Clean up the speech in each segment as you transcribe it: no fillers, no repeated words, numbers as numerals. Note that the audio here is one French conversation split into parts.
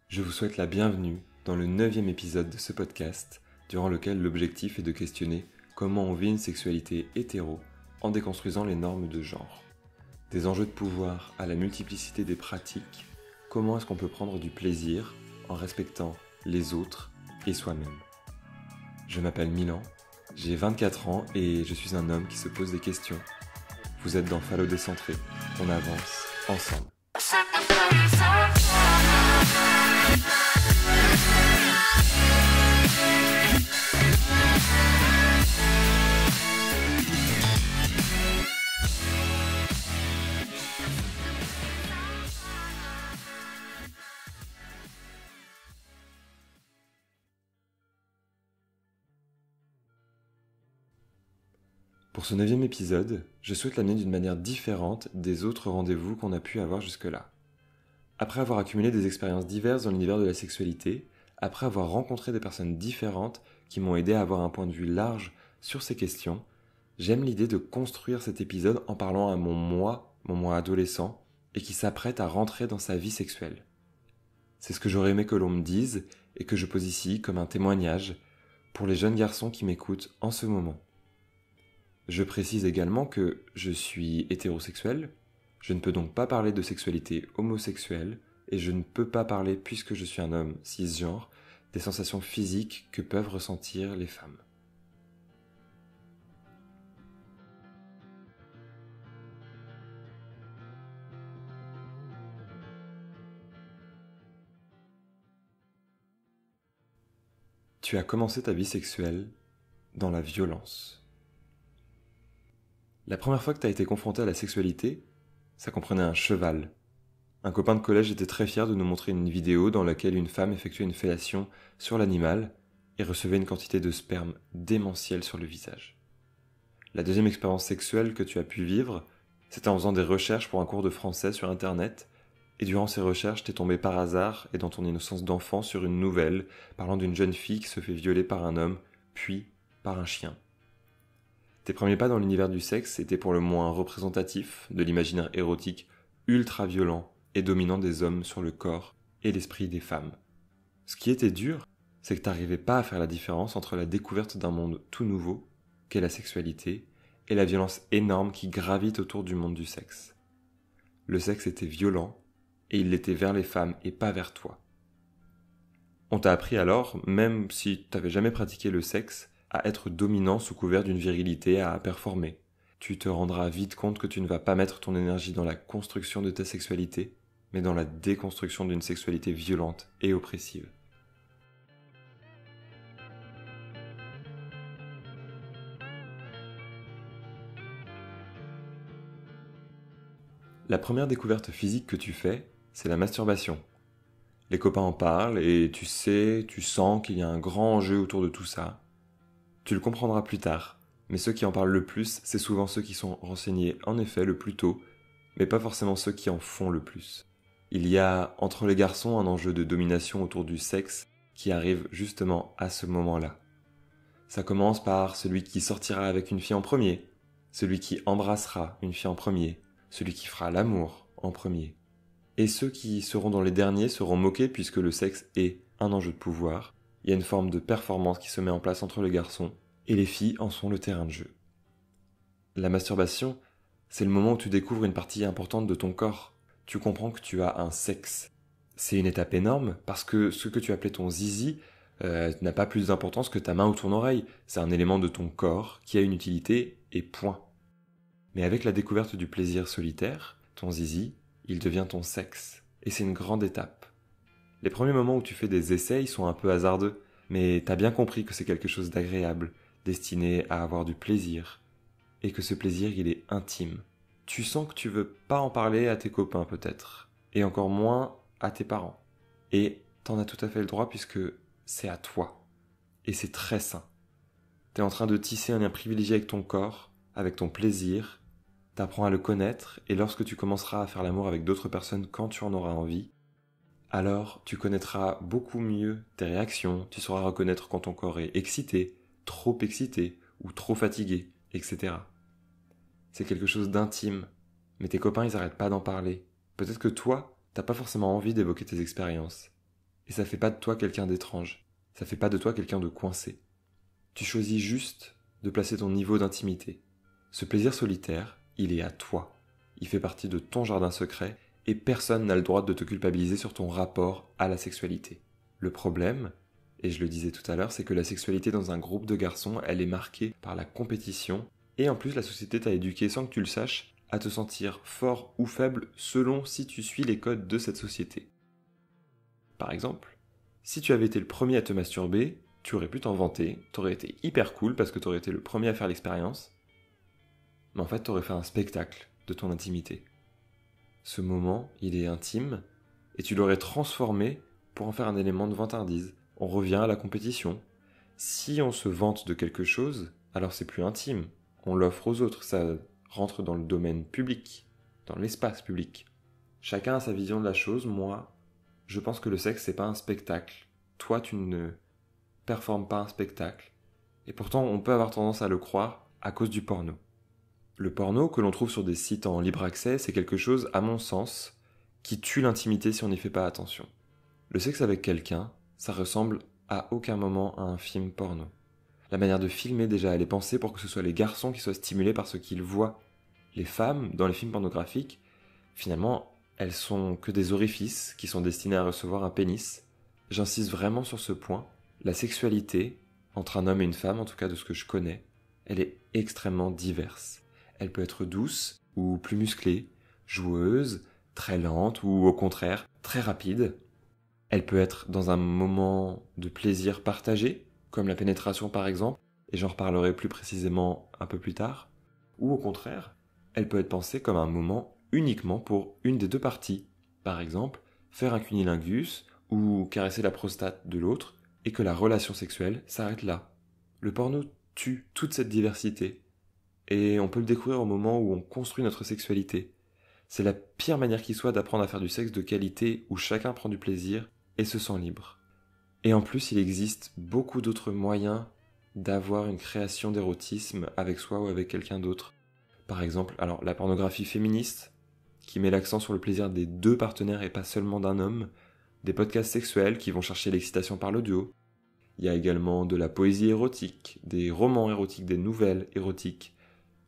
Je vous souhaite la bienvenue dans le 9e épisode de ce podcast, durant lequel l'objectif est de questionner comment on vit une sexualité hétéro en déconstruisant les normes de genre. Des enjeux de pouvoir à la multiplicité des pratiques, comment est-ce qu'on peut prendre du plaisir en respectant les autres et soi-même. Je m'appelle Milan, j'ai 24 ans et je suis un homme qui se pose des questions. Vous êtes dans Fallo Décentré, on avance ensemble. Pour ce 9e épisode, je souhaite l'amener d'une manière différente des autres rendez-vous qu'on a pu avoir jusque-là. Après avoir accumulé des expériences diverses dans l'univers de la sexualité, après avoir rencontré des personnes différentes qui m'ont aidé à avoir un point de vue large sur ces questions, j'aime l'idée de construire cet épisode en parlant à mon moi adolescent, et qui s'apprête à rentrer dans sa vie sexuelle. C'est ce que j'aurais aimé que l'on me dise, et que je pose ici comme un témoignage pour les jeunes garçons qui m'écoutent en ce moment. Je précise également que je suis hétérosexuel, je ne peux donc pas parler de sexualité homosexuelle, et je ne peux pas parler, puisque je suis un homme cisgenre, des sensations physiques que peuvent ressentir les femmes. Tu as commencé ta vie sexuelle dans la violence. La première fois que tu as été confronté à la sexualité, ça comprenait un cheval. Un copain de collège était très fier de nous montrer une vidéo dans laquelle une femme effectuait une fellation sur l'animal et recevait une quantité de sperme démentielle sur le visage. La deuxième expérience sexuelle que tu as pu vivre, c'était en faisant des recherches pour un cours de français sur internet, et durant ces recherches, t'es tombé par hasard et dans ton innocence d'enfant sur une nouvelle parlant d'une jeune fille qui se fait violer par un homme, puis par un chien. Tes premiers pas dans l'univers du sexe étaient pour le moins représentatifs de l'imaginaire érotique ultra violent et dominant des hommes sur le corps et l'esprit des femmes. Ce qui était dur, c'est que t'arrivais pas à faire la différence entre la découverte d'un monde tout nouveau, qu'est la sexualité, et la violence énorme qui gravite autour du monde du sexe. Le sexe était violent, et il l'était vers les femmes et pas vers toi. On t'a appris alors, même si t'avais jamais pratiqué le sexe, à être dominant sous couvert d'une virilité à performer. Tu te rendras vite compte que tu ne vas pas mettre ton énergie dans la construction de ta sexualité, mais dans la déconstruction d'une sexualité violente et oppressive. La première découverte physique que tu fais, c'est la masturbation. Les copains en parlent et tu sens qu'il y a un grand enjeu autour de tout ça. Tu le comprendras plus tard, mais ceux qui en parlent le plus, c'est souvent ceux qui sont renseignés en effet le plus tôt, mais pas forcément ceux qui en font le plus. Il y a entre les garçons un enjeu de domination autour du sexe qui arrive justement à ce moment-là. Ça commence par celui qui sortira avec une fille en premier, celui qui embrassera une fille en premier, celui qui fera l'amour en premier. Et ceux qui seront dans les derniers seront moqués puisque le sexe est un enjeu de pouvoir. Il y a une forme de performance qui se met en place entre les garçons, et les filles en sont le terrain de jeu. La masturbation, c'est le moment où tu découvres une partie importante de ton corps. Tu comprends que tu as un sexe. C'est une étape énorme, parce que ce que tu appelais ton zizi n'a pas plus d'importance que ta main ou ton oreille. C'est un élément de ton corps qui a une utilité, et point. Mais avec la découverte du plaisir solitaire, ton zizi, il devient ton sexe. Et c'est une grande étape. Les premiers moments où tu fais des essais, ils sont un peu hasardeux, mais t'as bien compris que c'est quelque chose d'agréable, destiné à avoir du plaisir, et que ce plaisir, il est intime. Tu sens que tu veux pas en parler à tes copains peut-être, et encore moins à tes parents. Et t'en as tout à fait le droit puisque c'est à toi. Et c'est très sain. T'es en train de tisser un lien privilégié avec ton corps, avec ton plaisir, t'apprends à le connaître, et lorsque tu commenceras à faire l'amour avec d'autres personnes quand tu en auras envie, alors tu connaîtras beaucoup mieux tes réactions, tu sauras reconnaître quand ton corps est excité, trop excité ou trop fatigué, etc. C'est quelque chose d'intime, mais tes copains ils arrêtent pas d'en parler. Peut-être que toi, t'as pas forcément envie d'évoquer tes expériences. Et ça fait pas de toi quelqu'un d'étrange. Ça fait pas de toi quelqu'un de coincé. Tu choisis juste de placer ton niveau d'intimité. Ce plaisir solitaire, il est à toi. Il fait partie de ton jardin secret et personne n'a le droit de te culpabiliser sur ton rapport à la sexualité. Le problème, et je le disais tout à l'heure, c'est que la sexualité dans un groupe de garçons, elle est marquée par la compétition et en plus la société t'a éduqué sans que tu le saches à te sentir fort ou faible selon si tu suis les codes de cette société. Par exemple, si tu avais été le premier à te masturber, tu aurais pu t'en vanter, t'aurais été hyper cool parce que t'aurais été le premier à faire l'expérience, mais en fait t'aurais fait un spectacle de ton intimité. Ce moment, il est intime, et tu l'aurais transformé pour en faire un élément de vantardise. On revient à la compétition. Si on se vante de quelque chose, alors c'est plus intime. On l'offre aux autres, ça rentre dans le domaine public, dans l'espace public. Chacun a sa vision de la chose. Moi, je pense que le sexe, c'est pas un spectacle. Toi, tu ne performes pas un spectacle. Et pourtant, on peut avoir tendance à le croire à cause du porno. Le porno que l'on trouve sur des sites en libre accès, c'est quelque chose, à mon sens, qui tue l'intimité si on n'y fait pas attention. Le sexe avec quelqu'un, ça ressemble à aucun moment à un film porno. La manière de filmer, déjà, elle est pensée pour que ce soit les garçons qui soient stimulés par ce qu'ils voient. Les femmes, dans les films pornographiques, finalement, elles sont que des orifices qui sont destinés à recevoir un pénis. J'insiste vraiment sur ce point. La sexualité, entre un homme et une femme, en tout cas de ce que je connais, elle est extrêmement diverse. Elle peut être douce ou plus musclée, joueuse, très lente ou au contraire très rapide. Elle peut être dans un moment de plaisir partagé, comme la pénétration par exemple, et j'en reparlerai plus précisément un peu plus tard. Ou au contraire, elle peut être pensée comme un moment uniquement pour une des deux parties. Par exemple, faire un cunilingus ou caresser la prostate de l'autre et que la relation sexuelle s'arrête là. Le porno tue toute cette diversité. Et on peut le découvrir au moment où on construit notre sexualité. C'est la pire manière qui soit d'apprendre à faire du sexe de qualité où chacun prend du plaisir et se sent libre. Et en plus, il existe beaucoup d'autres moyens d'avoir une création d'érotisme avec soi ou avec quelqu'un d'autre. Par exemple, alors la pornographie féministe, qui met l'accent sur le plaisir des deux partenaires et pas seulement d'un homme, des podcasts sexuels qui vont chercher l'excitation par l'audio. Il y a également de la poésie érotique, des romans érotiques, des nouvelles érotiques.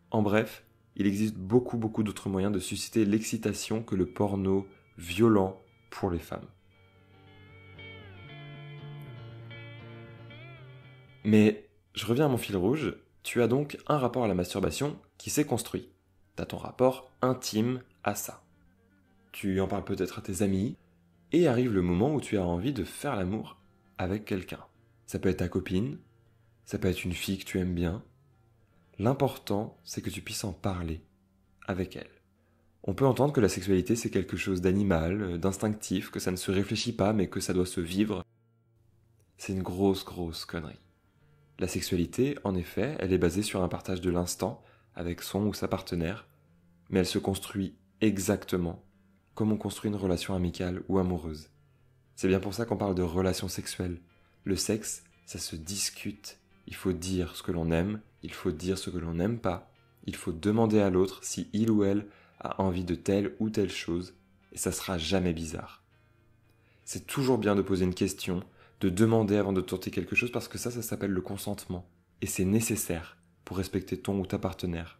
En bref, il existe beaucoup d'autres moyens de susciter l'excitation que le porno violent pour les femmes. Mais je reviens à mon fil rouge, tu as donc un rapport à la masturbation qui s'est construit. Tu as ton rapport intime à ça. Tu en parles peut-être à tes amis, et arrive le moment où tu as envie de faire l'amour avec quelqu'un. Ça peut être ta copine, ça peut être une fille que tu aimes bien. L'important, c'est que tu puisses en parler avec elle. On peut entendre que la sexualité, c'est quelque chose d'animal, d'instinctif, que ça ne se réfléchit pas, mais que ça doit se vivre. C'est une grosse connerie. La sexualité, en effet, elle est basée sur un partage de l'instant avec son ou sa partenaire, mais elle se construit exactement comme on construit une relation amicale ou amoureuse. C'est bien pour ça qu'on parle de relation sexuelle. Le sexe, ça se discute. Il faut dire ce que l'on aime, il faut dire ce que l'on n'aime pas, il faut demander à l'autre si il ou elle a envie de telle ou telle chose, et ça sera jamais bizarre. C'est toujours bien de poser une question, de demander avant de tenter quelque chose, parce que ça s'appelle le consentement. Et c'est nécessaire pour respecter ton ou ta partenaire.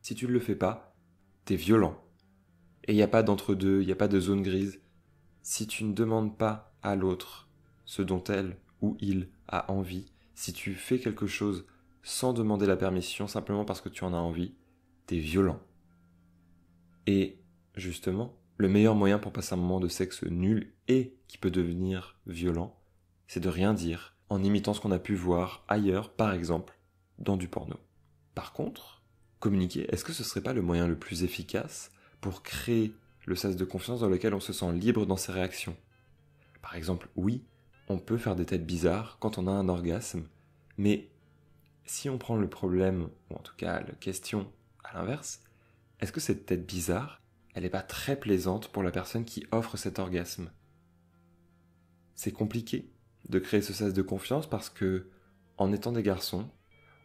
Si tu ne le fais pas, t'es violent. Et il n'y a pas d'entre-deux, il n'y a pas de zone grise. Si tu ne demandes pas à l'autre ce dont elle ou il a envie, si tu fais quelque chose sans demander la permission, simplement parce que tu en as envie, t'es violent. Et justement, le meilleur moyen pour passer un moment de sexe nul et qui peut devenir violent, c'est de rien dire, en imitant ce qu'on a pu voir ailleurs, par exemple, dans du porno. Par contre, communiquer, est-ce que ce serait pas le moyen le plus efficace pour créer le sas de confiance dans lequel on se sent libre dans ses réactions? Par exemple, oui, on peut faire des têtes bizarres quand on a un orgasme, mais si on prend le problème, ou en tout cas la question à l'inverse, est-ce que cette tête bizarre, elle n'est pas très plaisante pour la personne qui offre cet orgasme? C'est compliqué de créer ce sas de confiance parce que, en étant des garçons,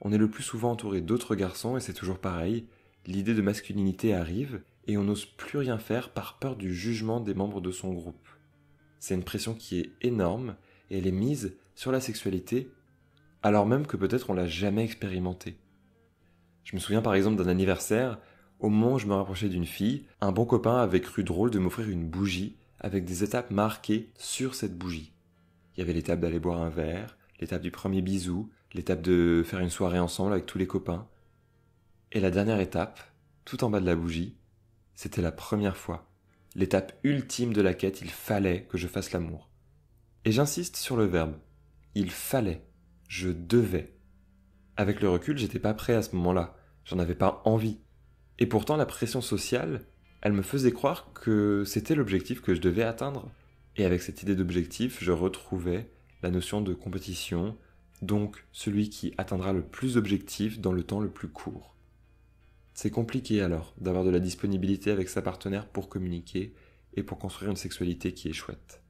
on est le plus souvent entouré d'autres garçons et c'est toujours pareil, l'idée de masculinité arrive et on n'ose plus rien faire par peur du jugement des membres de son groupe. C'est une pression qui est énorme et elle est mise sur la sexualité alors même que peut-être on l'a jamais expérimentée. Je me souviens par exemple d'un anniversaire, au moment où je me rapprochais d'une fille, un bon copain avait cru drôle de m'offrir une bougie avec des étapes marquées sur cette bougie. Il y avait l'étape d'aller boire un verre, l'étape du premier bisou, l'étape de faire une soirée ensemble avec tous les copains. Et la dernière étape, tout en bas de la bougie, c'était la première fois. L'étape ultime de la quête, il fallait que je fasse l'amour. Et j'insiste sur le verbe. Il fallait. Je devais. Avec le recul, j'étais pas prêt à ce moment-là. J'en avais pas envie. Et pourtant, la pression sociale, elle me faisait croire que c'était l'objectif que je devais atteindre. Et avec cette idée d'objectif, je retrouvais la notion de compétition, donc celui qui atteindra le plus d'objectifs dans le temps le plus court. C'est compliqué alors d'avoir de la disponibilité avec sa partenaire pour communiquer et pour construire une sexualité qui est chouette.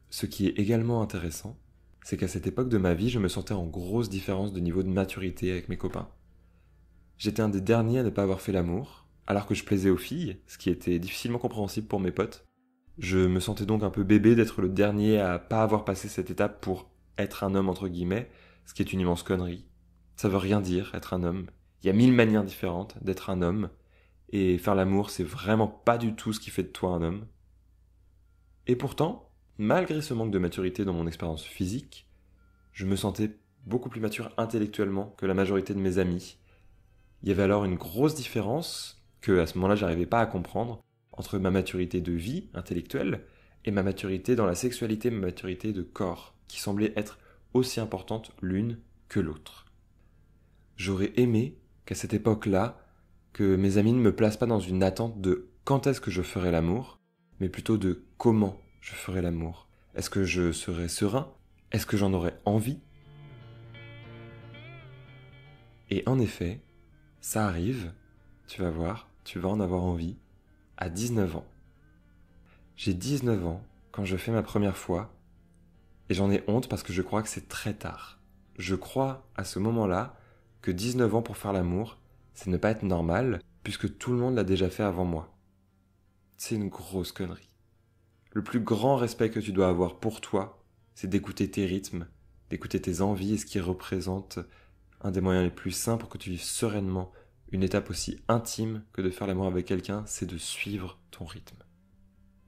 Ce qui est également intéressant, c'est qu'à cette époque de ma vie, je me sentais en grosse différence de niveau de maturité avec mes copains. J'étais un des derniers à ne pas avoir fait l'amour, alors que je plaisais aux filles, ce qui était difficilement compréhensible pour mes potes. Je me sentais donc un peu bébé d'être le dernier à pas avoir passé cette étape pour être un homme entre guillemets, ce qui est une immense connerie. Ça veut rien dire, être un homme. Il y a 1000 manières différentes d'être un homme, et faire l'amour, c'est vraiment pas du tout ce qui fait de toi un homme. Et pourtant, malgré ce manque de maturité dans mon expérience physique, je me sentais beaucoup plus mature intellectuellement que la majorité de mes amis. Il y avait alors une grosse différence, que à ce moment-là j'arrivais pas à comprendre, entre ma maturité de vie intellectuelle et ma maturité dans la sexualité, ma maturité de corps, qui semblait être aussi importante l'une que l'autre. J'aurais aimé qu'à cette époque-là, que mes amis ne me placent pas dans une attente de quand est-ce que je ferai l'amour, mais plutôt de comment je ferai l'amour. Est-ce que je serai serein? Est-ce que j'en aurai envie? Et en effet, ça arrive, tu vas voir, tu vas en avoir envie, à 19 ans. J'ai 19 ans quand je fais ma première fois, et j'en ai honte parce que je crois que c'est très tard. Je crois à ce moment-là que 19 ans pour faire l'amour, c'est ne pas être normal, puisque tout le monde l'a déjà fait avant moi. C'est une grosse connerie. Le plus grand respect que tu dois avoir pour toi, c'est d'écouter tes rythmes, d'écouter tes envies et ce qui représente un des moyens les plus sains pour que tu vives sereinement une étape aussi intime que de faire l'amour avec quelqu'un, c'est de suivre ton rythme.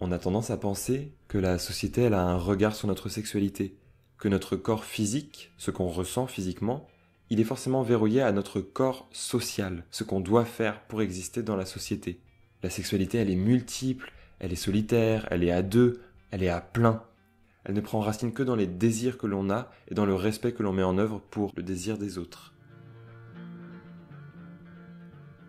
On a tendance à penser que la société elle a un regard sur notre sexualité, que notre corps physique, ce qu'on ressent physiquement, il est forcément verrouillé à notre corps social, ce qu'on doit faire pour exister dans la société. La sexualité, elle est multiple, elle est solitaire, elle est à deux, elle est à plein. Elle ne prend racine que dans les désirs que l'on a et dans le respect que l'on met en œuvre pour le désir des autres.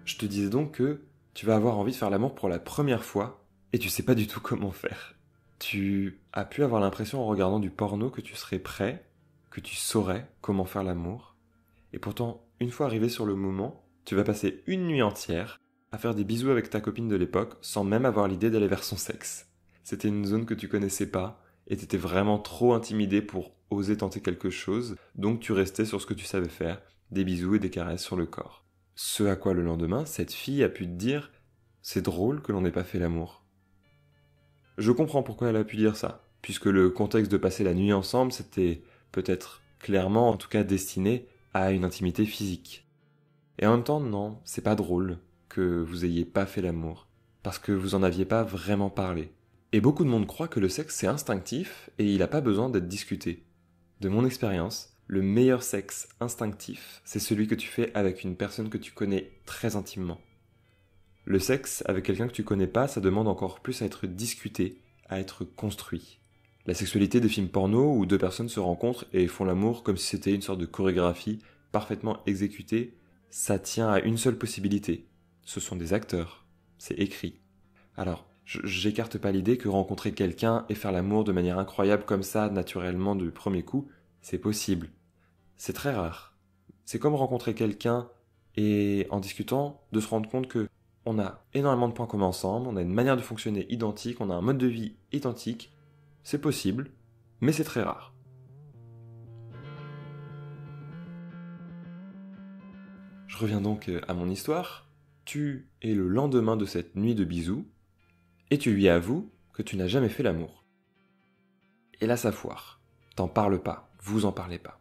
Je te disais donc que tu vas avoir envie de faire l'amour pour la première fois et tu sais pas du tout comment faire. Tu as pu avoir l'impression en regardant du porno que tu serais prêt, que tu saurais comment faire l'amour. Et pourtant, une fois arrivé sur le moment, tu vas passer une nuit entière à faire des bisous avec ta copine de l'époque sans même avoir l'idée d'aller vers son sexe. C'était une zone que tu connaissais pas et t'étais vraiment trop intimidé pour oser tenter quelque chose, donc tu restais sur ce que tu savais faire, des bisous et des caresses sur le corps. Ce à quoi le lendemain, cette fille a pu te dire « C'est drôle que l'on n'ait pas fait l'amour ». Je comprends pourquoi elle a pu dire ça, puisque le contexte de passer la nuit ensemble, c'était peut-être clairement, en tout cas destiné à une intimité physique. Et en même temps, non, c'est pas drôle que vous ayez pas fait l'amour, parce que vous en aviez pas vraiment parlé. Et beaucoup de monde croit que le sexe c'est instinctif et il a pas besoin d'être discuté. De mon expérience, le meilleur sexe instinctif, c'est celui que tu fais avec une personne que tu connais très intimement. Le sexe avec quelqu'un que tu connais pas, ça demande encore plus à être discuté, à être construit. La sexualité des films porno où deux personnes se rencontrent et font l'amour comme si c'était une sorte de chorégraphie parfaitement exécutée, ça tient à une seule possibilité. Ce sont des acteurs. C'est écrit. Alors, j'écarte pas l'idée que rencontrer quelqu'un et faire l'amour de manière incroyable comme ça, naturellement du premier coup, c'est possible. C'est très rare. C'est comme rencontrer quelqu'un et en discutant, de se rendre compte que on a énormément de points communs ensemble, on a une manière de fonctionner identique, on a un mode de vie identique. C'est possible, mais c'est très rare. Je reviens donc à mon histoire. Tu es le lendemain de cette nuit de bisous, et tu lui avoues que tu n'as jamais fait l'amour. Et là, ça foire. T'en parles pas, vous en parlez pas.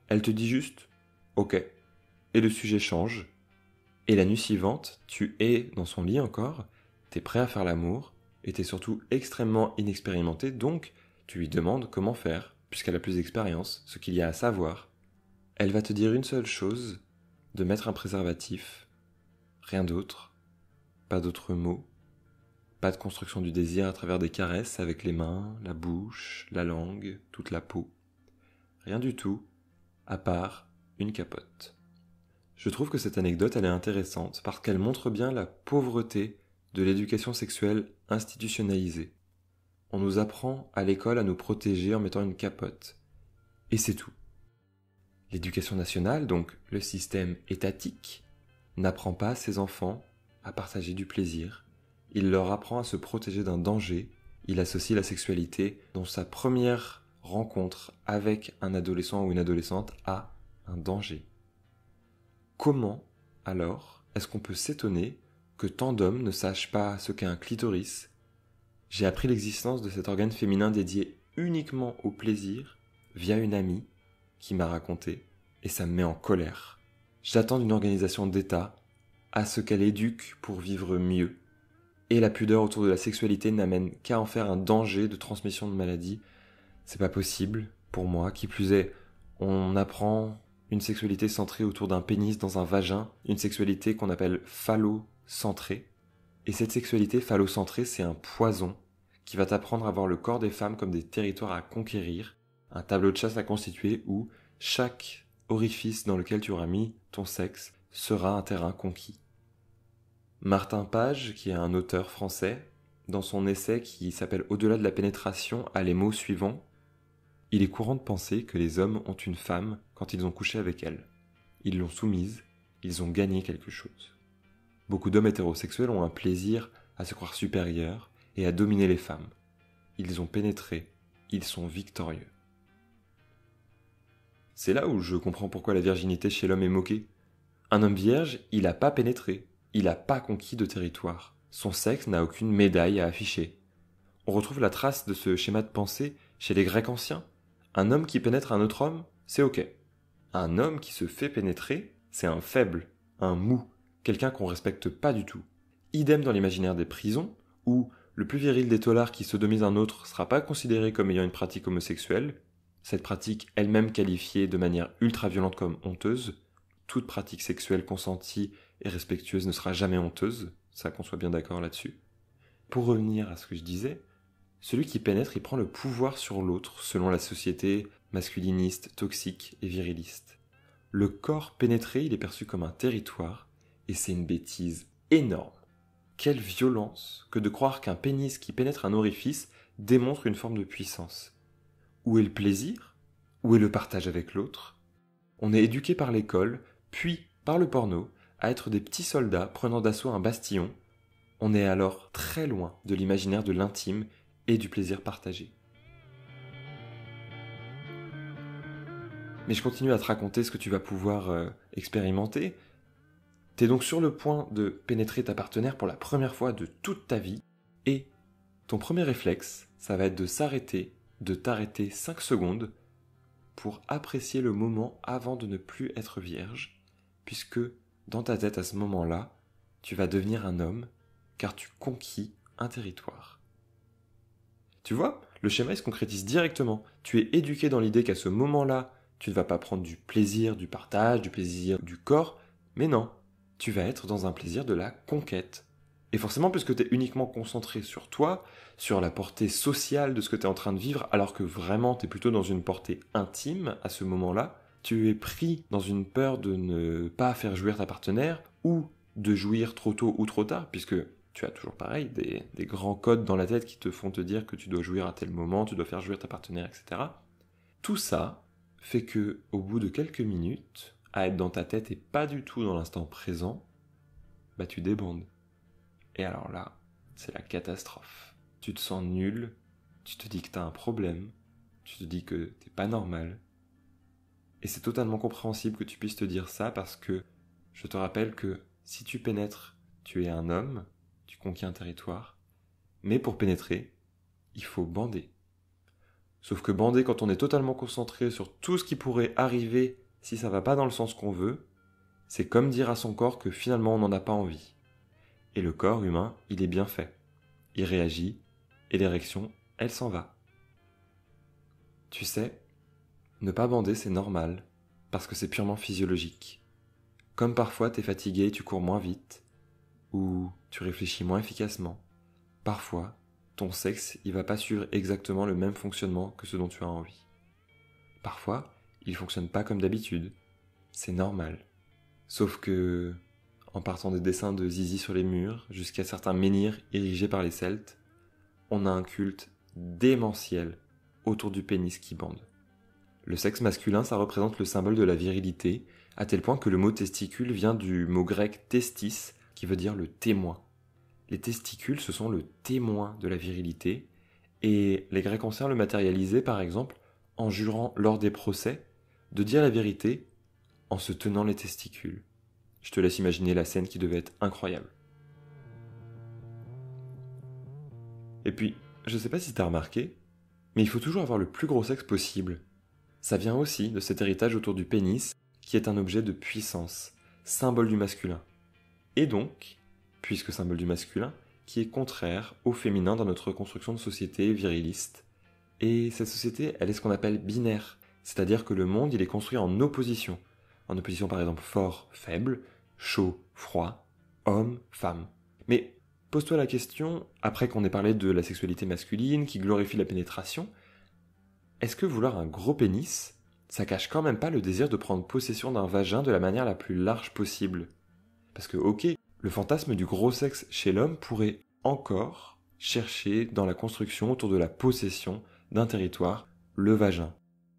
Elle te dit juste « Ok ». Et le sujet change. Et la nuit suivante, tu es dans son lit encore, t'es prêt à faire l'amour, et t'es surtout extrêmement inexpérimenté, donc tu lui demandes comment faire, puisqu'elle a plus d'expérience, ce qu'il y a à savoir. Elle va te dire une seule chose, de mettre un préservatif, rien d'autre, pas d'autres mots, pas de construction du désir à travers des caresses avec les mains, la bouche, la langue, toute la peau. Rien du tout, à part une capote. Je trouve que cette anecdote, elle est intéressante parce qu'elle montre bien la pauvreté de l'éducation sexuelle institutionnalisée. On nous apprend à l'école à nous protéger en mettant une capote. Et c'est tout. L'éducation nationale, donc le système étatique, n'apprend pas à ses enfants à partager du plaisir. Il leur apprend à se protéger d'un danger. Il associe la sexualité dans sa première rencontre avec un adolescent ou une adolescente à un danger. Comment, alors, est-ce qu'on peut s'étonner que tant d'hommes ne sachent pas ce qu'est un clitoris? J'ai appris l'existence de cet organe féminin dédié uniquement au plaisir via une amie qui m'a raconté, et ça me met en colère. J'attends d'une organisation d'État à ce qu'elle éduque pour vivre mieux. Et la pudeur autour de la sexualité n'amène qu'à en faire un danger de transmission de maladies. C'est pas possible, pour moi. Qui plus est, on apprend une sexualité centrée autour d'un pénis dans un vagin, une sexualité qu'on appelle phallocentrée. Et cette sexualité phallocentrée, c'est un poison qui va t'apprendre à voir le corps des femmes comme des territoires à conquérir, un tableau de chasse à constituer où chaque orifice dans lequel tu auras mis ton sexe sera un terrain conquis. Martin Page, qui est un auteur français, dans son essai qui s'appelle « Au-delà de la pénétration » a les mots suivants. Il est courant de penser que les hommes ont une femme quand ils ont couché avec elle. Ils l'ont soumise, ils ont gagné quelque chose. Beaucoup d'hommes hétérosexuels ont un plaisir à se croire supérieurs et à dominer les femmes. Ils ont pénétré, ils sont victorieux. C'est là où je comprends pourquoi la virginité chez l'homme est moquée. Un homme vierge, il n'a pas pénétré, il n'a pas conquis de territoire. Son sexe n'a aucune médaille à afficher. On retrouve la trace de ce schéma de pensée chez les Grecs anciens. Un homme qui pénètre un autre homme, c'est ok. Un homme qui se fait pénétrer, c'est un faible, un mou, quelqu'un qu'on respecte pas du tout. Idem dans l'imaginaire des prisons, où le plus viril des taulards qui sodomise un autre sera pas considéré comme ayant une pratique homosexuelle, cette pratique elle-même qualifiée de manière ultra-violente comme honteuse. Toute pratique sexuelle consentie et respectueuse ne sera jamais honteuse, ça qu'on soit bien d'accord là-dessus. Pour revenir à ce que je disais, celui qui pénètre, il prend le pouvoir sur l'autre selon la société masculiniste, toxique et viriliste. Le corps pénétré, il est perçu comme un territoire, et c'est une bêtise énorme. Quelle violence que de croire qu'un pénis qui pénètre un orifice démontre une forme de puissance. Où est le plaisir? Où est le partage avec l'autre? On est éduqué par l'école, puis par le porno, à être des petits soldats prenant d'assaut un bastillon. On est alors très loin de l'imaginaire de l'intime et du plaisir partagé. Mais je continue à te raconter ce que tu vas pouvoir expérimenter. T'es donc sur le point de pénétrer ta partenaire pour la première fois de toute ta vie, et ton premier réflexe, ça va être de t'arrêter 5 secondes pour apprécier le moment avant de ne plus être vierge, puisque dans ta tête à ce moment-là, tu vas devenir un homme, car tu conquis un territoire. Tu vois, le schéma il se concrétise directement. Tu es éduqué dans l'idée qu'à ce moment-là, tu ne vas pas prendre du plaisir du partage, du plaisir du corps, mais non, tu vas être dans un plaisir de la conquête. Et forcément, puisque tu es uniquement concentré sur toi, sur la portée sociale de ce que tu es en train de vivre, alors que vraiment tu es plutôt dans une portée intime à ce moment-là, tu es pris dans une peur de ne pas faire jouir ta partenaire, ou de jouir trop tôt ou trop tard, puisque tu as toujours pareil, des grands codes dans la tête qui te font te dire que tu dois jouir à tel moment, tu dois faire jouir ta partenaire, etc. Tout ça fait que, au bout de quelques minutes, à être dans ta tête et pas du tout dans l'instant présent, bah tu débandes. Et alors là, c'est la catastrophe. Tu te sens nul, tu te dis que t'as un problème, tu te dis que t'es pas normal. Et c'est totalement compréhensible que tu puisses te dire ça parce que je te rappelle que si tu pénètres, tu es un homme, tu conquiers un territoire, mais pour pénétrer, il faut bander. Sauf que bander quand on est totalement concentré sur tout ce qui pourrait arriver si ça va pas dans le sens qu'on veut, c'est comme dire à son corps que finalement on n'en a pas envie. Et le corps humain, il est bien fait. Il réagit, et l'érection, elle s'en va. Tu sais, ne pas bander c'est normal, parce que c'est purement physiologique. Comme parfois t'es fatigué et tu cours moins vite, ou tu réfléchis moins efficacement. Parfois, ton sexe, il va pas suivre exactement le même fonctionnement que ce dont tu as envie. Parfois, il fonctionne pas comme d'habitude. C'est normal. Sauf que, en partant des dessins de zizi sur les murs, jusqu'à certains menhirs érigés par les Celtes, on a un culte démentiel autour du pénis qui bande. Le sexe masculin, ça représente le symbole de la virilité, à tel point que le mot testicule vient du mot grec testis, qui veut dire le témoin. Les testicules, ce sont le témoin de la virilité, et les Grecs anciens le matérialisaient par exemple en jurant lors des procès de dire la vérité en se tenant les testicules. Je te laisse imaginer la scène qui devait être incroyable. Et puis, je sais pas si t'as remarqué, mais il faut toujours avoir le plus gros sexe possible. Ça vient aussi de cet héritage autour du pénis, qui est un objet de puissance, symbole du masculin. Et donc, puisque symbole du masculin, qui est contraire au féminin dans notre construction de société viriliste. Et cette société, elle est ce qu'on appelle binaire, c'est-à-dire que le monde, il est construit en opposition. En opposition par exemple fort, faible, chaud, froid, homme, femme. Mais pose-toi la question, après qu'on ait parlé de la sexualité masculine qui glorifie la pénétration, est-ce que vouloir un gros pénis, ça cache quand même pas le désir de prendre possession d'un vagin de la manière la plus large possible? Parce que ok, le fantasme du gros sexe chez l'homme pourrait encore chercher dans la construction autour de la possession d'un territoire, le vagin.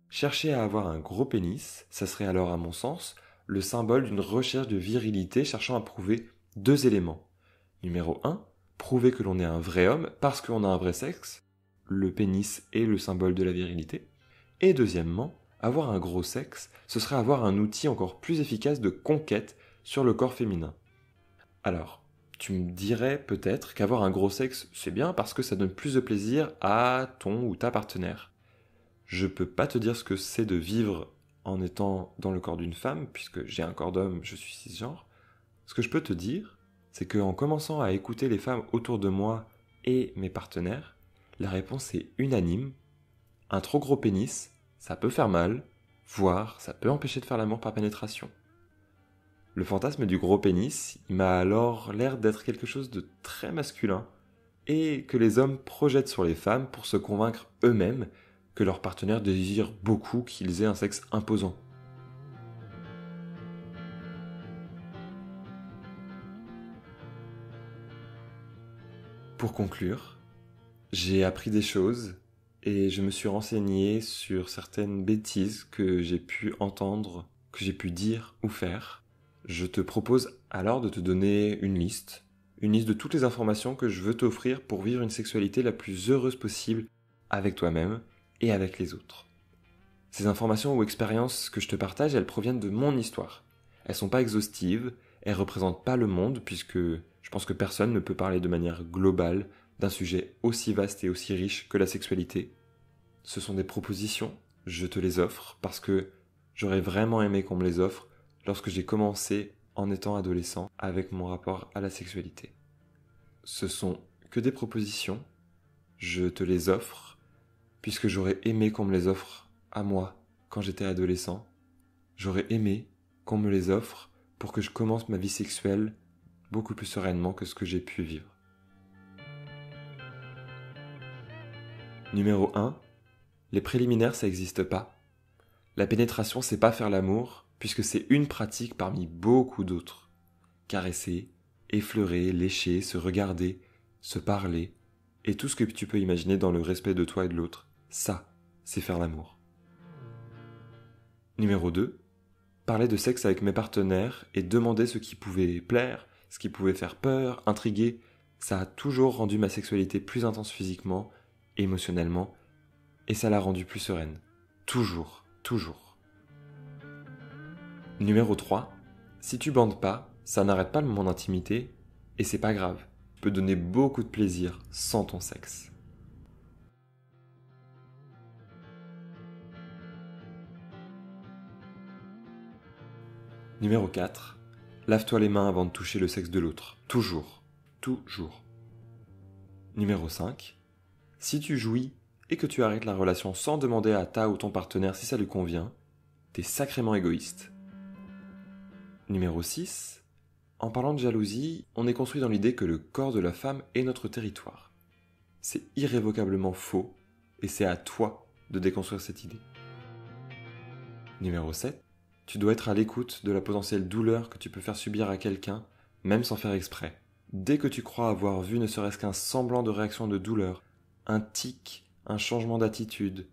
Chercher à avoir un gros pénis, ça serait alors à mon sens le symbole d'une recherche de virilité cherchant à prouver deux éléments. Numéro 1, prouver que l'on est un vrai homme parce qu'on a un vrai sexe, le pénis est le symbole de la virilité. Et deuxièmement, avoir un gros sexe, ce serait avoir un outil encore plus efficace de conquête sur le corps féminin. Alors, tu me dirais peut-être qu'avoir un gros sexe, c'est bien parce que ça donne plus de plaisir à ton ou ta partenaire. Je peux pas te dire ce que c'est de vivre en étant dans le corps d'une femme, puisque j'ai un corps d'homme, je suis cisgenre. Ce que je peux te dire, c'est qu'en commençant à écouter les femmes autour de moi et mes partenaires, la réponse est unanime. Un trop gros pénis, ça peut faire mal, voire ça peut empêcher de faire l'amour par pénétration. Le fantasme du gros pénis, il m'a alors l'air d'être quelque chose de très masculin, et que les hommes projettent sur les femmes pour se convaincre eux-mêmes que leurs partenaires désirent beaucoup qu'ils aient un sexe imposant. Pour conclure, j'ai appris des choses et je me suis renseigné sur certaines bêtises que j'ai pu entendre, que j'ai pu dire ou faire. Je te propose alors de te donner une liste de toutes les informations que je veux t'offrir pour vivre une sexualité la plus heureuse possible avec toi-même et avec les autres. Ces informations ou expériences que je te partage, elles proviennent de mon histoire. Elles sont pas exhaustives, elles représentent pas le monde puisque je pense que personne ne peut parler de manière globale d'un sujet aussi vaste et aussi riche que la sexualité. Ce sont des propositions, je te les offre parce que j'aurais vraiment aimé qu'on me les offre lorsque j'ai commencé en étant adolescent avec mon rapport à la sexualité. Ce sont que des propositions, je te les offre puisque j'aurais aimé qu'on me les offre à moi quand j'étais adolescent. J'aurais aimé qu'on me les offre pour que je commence ma vie sexuelle beaucoup plus sereinement que ce que j'ai pu vivre. Numéro 1, les préliminaires ça n'existe pas. La pénétration c'est pas faire l'amour, puisque c'est une pratique parmi beaucoup d'autres. Caresser, effleurer, lécher, se regarder, se parler, et tout ce que tu peux imaginer dans le respect de toi et de l'autre, ça, c'est faire l'amour. Numéro 2, parler de sexe avec mes partenaires et demander ce qui pouvait plaire, ce qui pouvait faire peur, intriguer, ça a toujours rendu ma sexualité plus intense physiquement, émotionnellement, et ça l'a rendue plus sereine. Toujours, toujours. Numéro 3, si tu bandes pas, ça n'arrête pas le moment d'intimité, et c'est pas grave. Tu peux donner beaucoup de plaisir sans ton sexe. Numéro 4. Lave-toi les mains avant de toucher le sexe de l'autre. Toujours. Toujours. Numéro 5. Si tu jouis et que tu arrêtes la relation sans demander à ta ou ton partenaire si ça lui convient, t'es sacrément égoïste. Numéro 6. En parlant de jalousie, on est construit dans l'idée que le corps de la femme est notre territoire. C'est irrévocablement faux et c'est à toi de déconstruire cette idée. Numéro 7. Tu dois être à l'écoute de la potentielle douleur que tu peux faire subir à quelqu'un, même sans faire exprès. Dès que tu crois avoir vu ne serait-ce qu'un semblant de réaction de douleur, un tic, un changement d'attitude,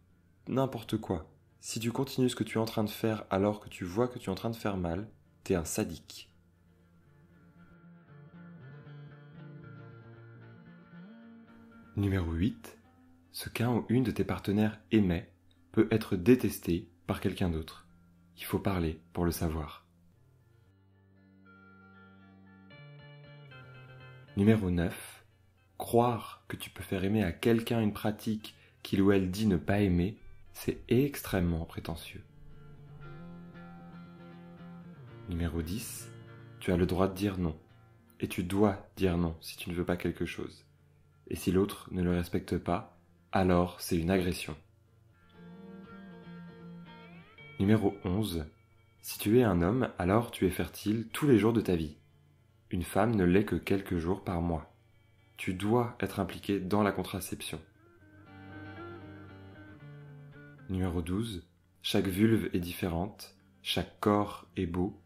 n'importe quoi, si tu continues ce que tu es en train de faire alors que tu vois que tu es en train de faire mal, t'es un sadique. Numéro 8. Ce qu'un ou une de tes partenaires aimait peut être détesté par quelqu'un d'autre. Il faut parler pour le savoir. Numéro 9. Croire que tu peux faire aimer à quelqu'un une pratique qu'il ou elle dit ne pas aimer, c'est extrêmement prétentieux. Numéro 10. Tu as le droit de dire non. Et tu dois dire non si tu ne veux pas quelque chose. Et si l'autre ne le respecte pas, alors c'est une agression. Numéro 11. Si tu es un homme, alors tu es fertile tous les jours de ta vie. Une femme ne l'est que quelques jours par mois. Tu dois être impliqué dans la contraception. Numéro 12. Chaque vulve est différente, chaque corps est beau.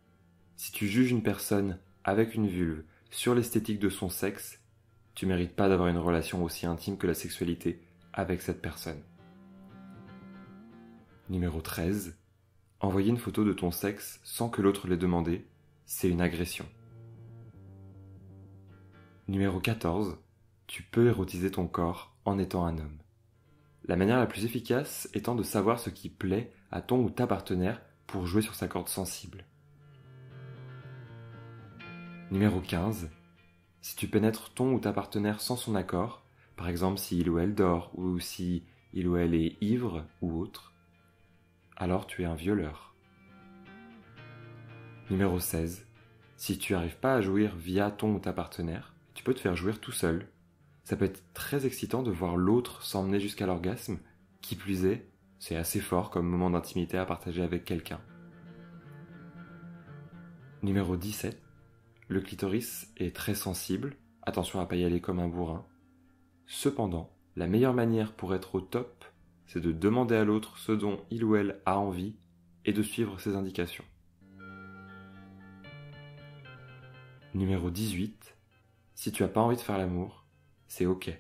Si tu juges une personne avec une vulve sur l'esthétique de son sexe, tu mérites pas d'avoir une relation aussi intime que la sexualité avec cette personne. Numéro 13. Envoyer une photo de ton sexe sans que l'autre l'ait demandé, c'est une agression. Numéro 14. Tu peux érotiser ton corps en étant un homme. La manière la plus efficace étant de savoir ce qui plaît à ton ou ta partenaire pour jouer sur sa corde sensible. Numéro 15. Si tu pénètres ton ou ta partenaire sans son accord, par exemple si il ou elle dort ou si il ou elle est ivre ou autre, alors tu es un violeur. Numéro 16. Si tu n'arrives pas à jouir via ton ou ta partenaire, tu peux te faire jouir tout seul. Ça peut être très excitant de voir l'autre s'emmener jusqu'à l'orgasme. Qui plus est, c'est assez fort comme moment d'intimité à partager avec quelqu'un. Numéro 17. Le clitoris est très sensible. Attention à ne pas y aller comme un bourrin. Cependant, la meilleure manière pour être au top, c'est de demander à l'autre ce dont il ou elle a envie et de suivre ses indications. Numéro 18. Si tu n'as pas envie de faire l'amour, c'est ok.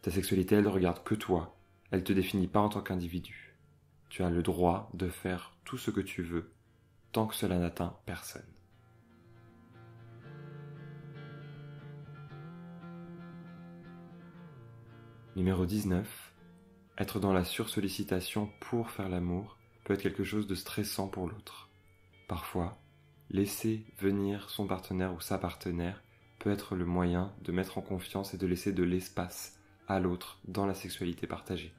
Ta sexualité, elle ne regarde que toi. Elle ne te définit pas en tant qu'individu. Tu as le droit de faire tout ce que tu veux, tant que cela n'atteint personne. Numéro 19. Être dans la sursollicitation pour faire l'amour peut être quelque chose de stressant pour l'autre. Parfois, laisser venir son partenaire ou sa partenaire peut être le moyen de mettre en confiance et de laisser de l'espace à l'autre dans la sexualité partagée.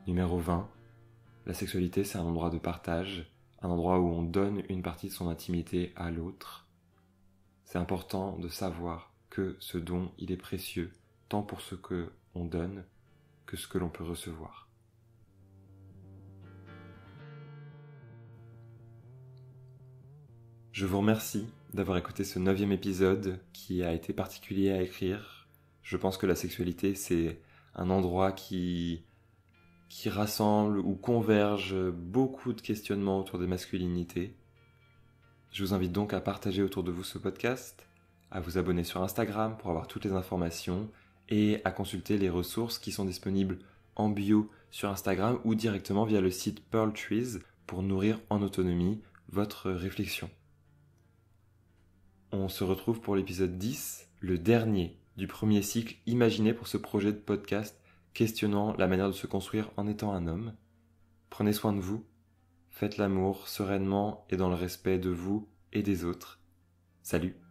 Numéro 20. La sexualité, c'est un endroit de partage, un endroit où on donne une partie de son intimité à l'autre. C'est important de savoir que ce don, il est précieux, tant pour ce que on donne que ce que l'on peut recevoir. Je vous remercie d'avoir écouté ce 9e épisode qui a été particulier à écrire. Je pense que la sexualité, c'est un endroit qui rassemble ou converge beaucoup de questionnements autour des masculinités. Je vous invite donc à partager autour de vous ce podcast, à vous abonner sur Instagram pour avoir toutes les informations et à consulter les ressources qui sont disponibles en bio sur Instagram ou directement via le site Pearl Trees pour nourrir en autonomie votre réflexion. On se retrouve pour l'épisode 10, le dernier du premier cycle imaginé pour ce projet de podcast questionnant la manière de se construire en étant un homme. Prenez soin de vous, faites l'amour sereinement et dans le respect de vous et des autres. Salut!